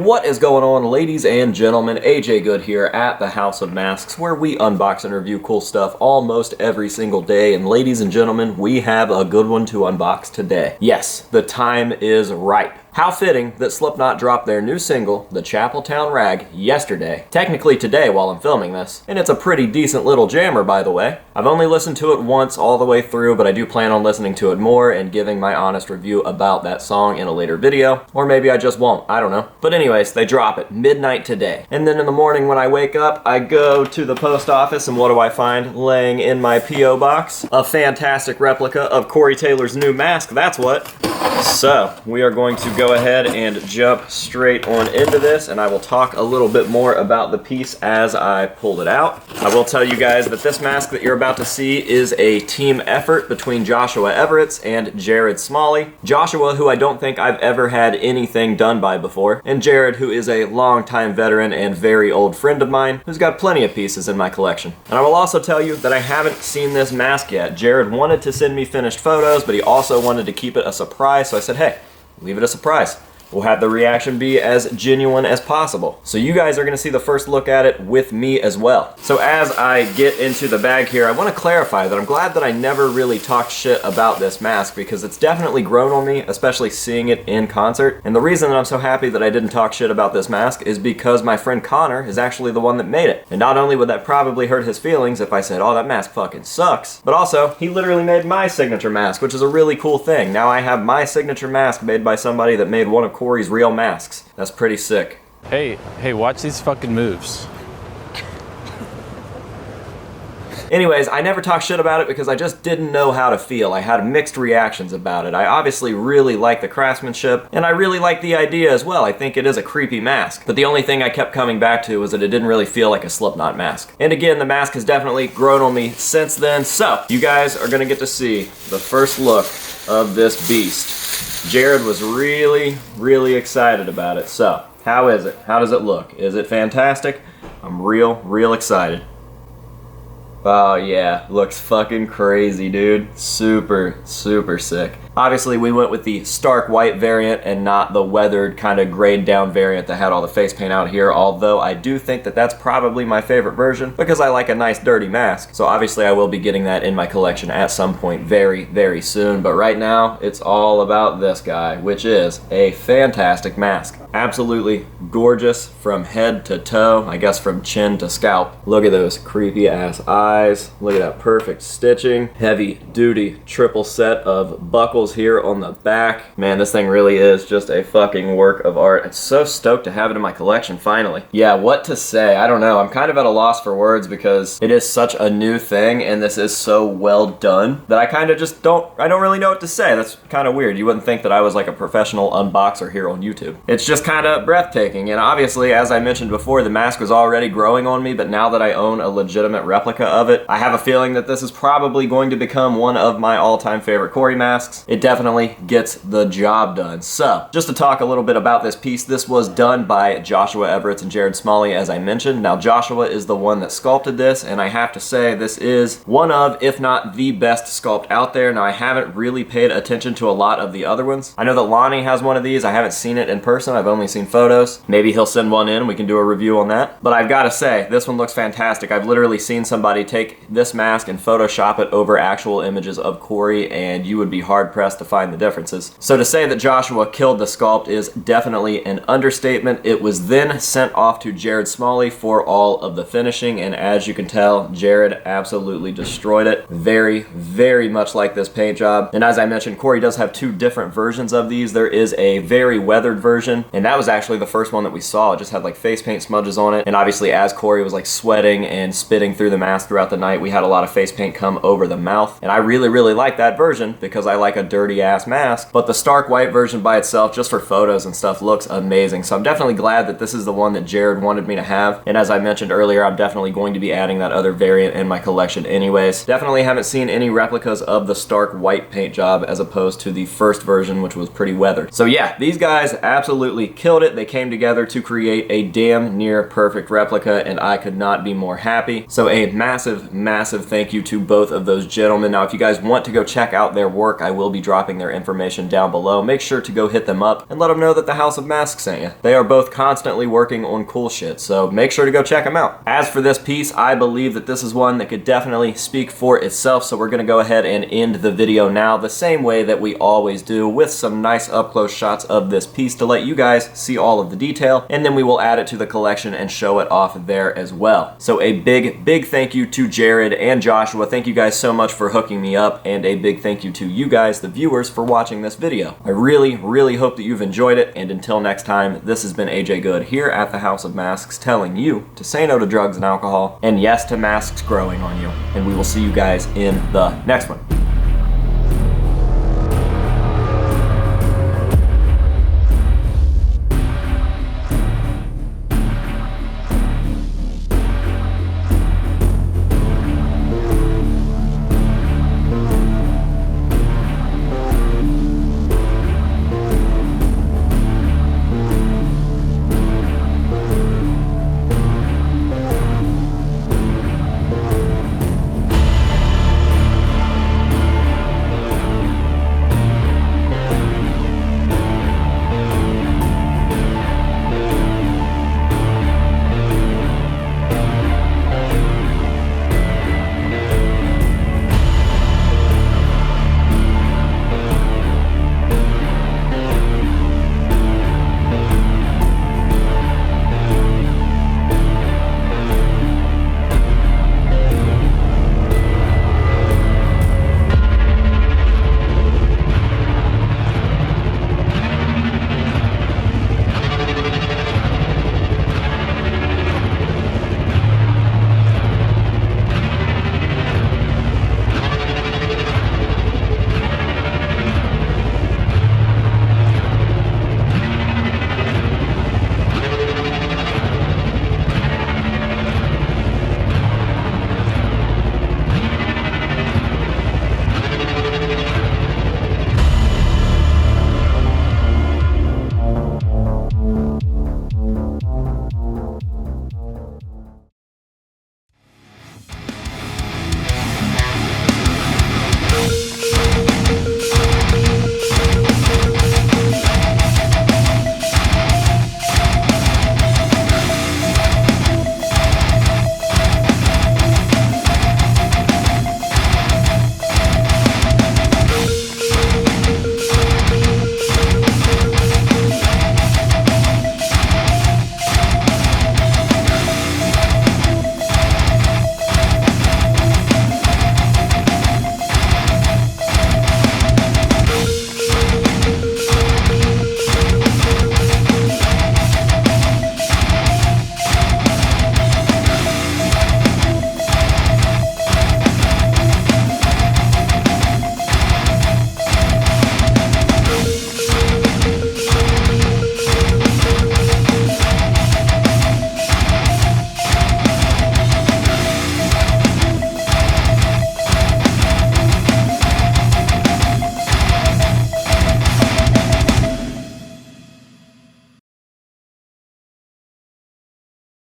What is going on, ladies and gentlemen? AJ Good here at the House of Masks, where we unbox and review cool stuff almost every single day. And ladies and gentlemen, we have a good one to unbox today. Yes, the time is ripe. How fitting that Slipknot dropped their new single, The Chapeltown Rag, yesterday. Technically today while I'm filming this. And it's a pretty decent little jammer, by the way. I've only listened to it once all the way through, but I do plan on listening to it more and giving my honest review about that song in a later video. Or maybe I just won't, I don't know. But anyways, they drop it midnight today. And then in the morning when I wake up, I go to the post office and what do I find laying in my P.O. box? A fantastic replica of Corey Taylor's new mask, that's what. So, we are going to go ahead and jump straight on into this, and I will talk a little bit more about the piece as I pull it out. I will tell you guys that this mask that you're about to see is a team effort between Joshua Everett and Jared Smalley. Joshua, who I don't think I've ever had anything done by before, and Jared, who is a longtime veteran and very old friend of mine, who's got plenty of pieces in my collection. And I will also tell you that I haven't seen this mask yet. Jared wanted to send me finished photos, but he also wanted to keep it a surprise, so I said, hey, leave it a surprise. We'll have the reaction be as genuine as possible. So you guys are gonna see the first look at it with me as well. So as I get into the bag here, I wanna clarify that I'm glad that I never really talked shit about this mask because it's definitely grown on me, especially seeing it in concert. And the reason that I'm so happy that I didn't talk shit about this mask is because my friend Connor is actually the one that made it. And not only would that probably hurt his feelings if I said, oh, that mask fucking sucks, but also he literally made my signature mask, which is a really cool thing. Now I have my signature mask made by somebody that made one of Corey's real masks. That's pretty sick. Hey, watch these fucking moves. Anyways, I never talked shit about it because I just didn't know how to feel. I had mixed reactions about it. I obviously really like the craftsmanship, and I really like the idea as well. I think it is a creepy mask. But the only thing I kept coming back to was that it didn't really feel like a Slipknot mask. And again, the mask has definitely grown on me since then. So, you guys are gonna get to see the first look of this beast. Jared was really excited about it. So, how is it? How does it look? Is it fantastic? I'm real excited. Oh yeah, looks fucking crazy, dude. Super sick. Obviously, we went with the stark white variant and not the weathered kind of grayed down variant that had all the face paint out here, although I do think that that's probably my favorite version because I like a nice dirty mask. So obviously I will be getting that in my collection at some point very soon, but right now it's all about this guy, which is a fantastic mask. Absolutely gorgeous from head to toe, I guess from chin to scalp. Look at those creepy ass eyes. Look at that perfect stitching. Heavy duty triple set of buckles here on the back. Man, this thing really is just a fucking work of art. I'm so stoked to have it in my collection finally. Yeah, what to say? I don't know. I'm kind of at a loss for words because it is such a new thing and this is so well done that I kind of just don't really know what to say. That's kind of weird. You wouldn't think that I was like a professional unboxer here on YouTube. It's just kind of breathtaking, and obviously, as I mentioned before, the mask was already growing on me, but now that I own a legitimate replica of it, I have a feeling that this is probably going to become one of my all-time favorite Corey masks. It definitely gets the job done. So, just to talk a little bit about this piece, this was done by Joshua Everett and Jared Smalley, as I mentioned. Now, Joshua is the one that sculpted this, and I have to say, this is one of, if not the best sculpt out there. Now, I haven't really paid attention to a lot of the other ones. I know that Lonnie has one of these. I haven't seen it in person. I've only seen photos. Maybe he'll send one in and we can do a review on that. But I've got to say, this one looks fantastic. I've literally seen somebody take this mask and Photoshop it over actual images of Corey, and you would be hard-pressed to find the differences. So to say that Joshua killed the sculpt is definitely an understatement. It was then sent off to Jared Smalley for all of the finishing, and as you can tell, Jared absolutely destroyed it. Very much like this paint job. And as I mentioned, Corey does have two different versions of these. There is a very weathered version, and that was actually the first one that we saw. It just had like face paint smudges on it, and obviously as Corey was like sweating and spitting through the mask throughout the night, we had a lot of face paint come over the mouth, and I really like that version because I like a dirty ass mask. But the stark white version by itself, just for photos and stuff, looks amazing. So I'm definitely glad that this is the one that Jared wanted me to have, and as I mentioned earlier, I'm definitely going to be adding that other variant in my collection anyways. Definitely haven't seen any replicas of the stark white paint job as opposed to the first version, which was pretty weathered. So yeah, these guys absolutely absolutely killed it. They came together to create a damn near perfect replica, and I could not be more happy. So a massive, massive thank you to both of those gentlemen. Now, if you guys want to go check out their work, I will be dropping their information down below. Make sure to go hit them up and let them know that the House of Masks sent you. They are both constantly working on cool shit, so make sure to go check them out. As for this piece, I believe that this is one that could definitely speak for itself, so we're gonna go ahead and end the video now the same way that we always do, with some nice up-close shots of this piece to let you guys see all of the detail, and then we will add it to the collection and show it off there as well. So a big, big thank you to Jared and Joshua. Thank you guys so much for hooking me up, and a big thank you to you guys, the viewers, for watching this video. I really, really hope that you've enjoyed it, and until next time, this has been AJ Good here at the House of Masks, telling you to say no to drugs and alcohol, and yes to masks growing on you. And we will see you guys in the next one.